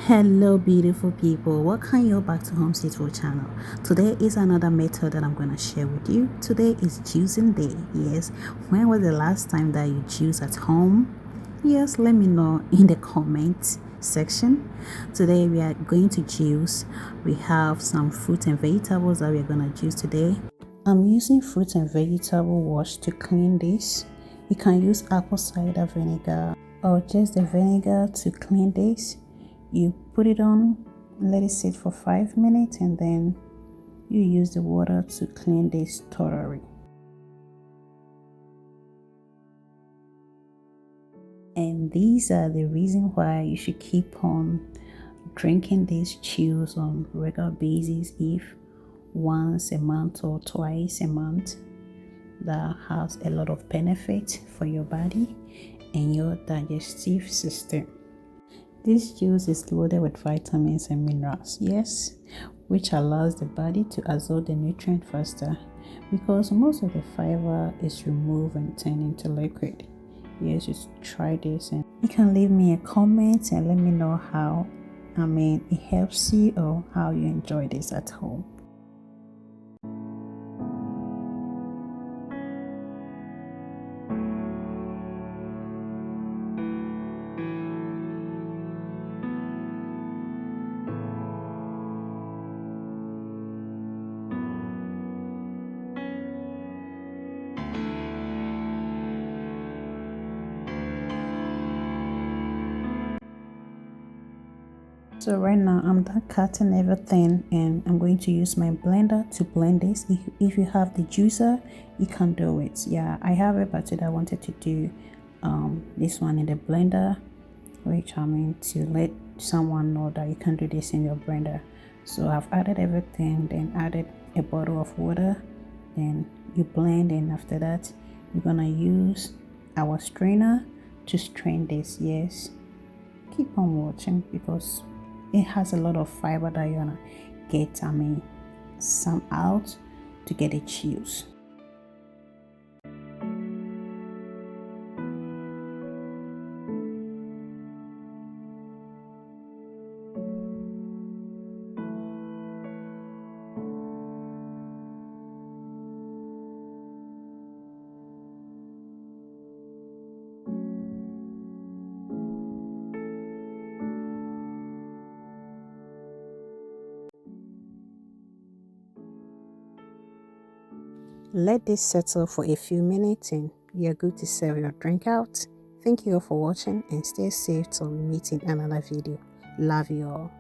Hello beautiful people, welcome you back to Home Food channel. Today is another method that I'm going to share with you. Today is juicing day. Yes, when was the last time that you juice at home? Yes, let me know in the comment section. Today we are going to juice. We have some fruit and vegetables that we're going to juice today. I'm using fruit and vegetable wash to clean this. You can use apple cider vinegar or just the vinegar to clean this. You put it on, let it sit for 5 minutes, and then you use the water to clean this thoroughly. And these are the reason why you should keep on drinking these chews on regular basis, if once a month or twice a month. That has a lot of benefit for your body and your digestive system. This juice is loaded with vitamins and minerals, yes, which allows the body to absorb the nutrient faster because most of the fiber is removed and turned into liquid. Yes, just try this and you can leave me a comment and let me know how it helps you or how you enjoy this at home. So right now I'm done cutting everything and I'm going to use my blender to blend this. If you have the juicer, you can do it. Yeah, I have it, but today I wanted to do this one in the blender, which to let someone know that you can do this in your blender. So I've added everything, then added a bottle of water, then you blend, and after that you're gonna use our strainer to strain this. Yes, keep on watching because it has a lot of fiber that you're gonna get some out to get it juice. Let this settle for a few minutes and you're good to serve your drink out. Thank you all for watching and stay safe till we meet in another video. Love you all.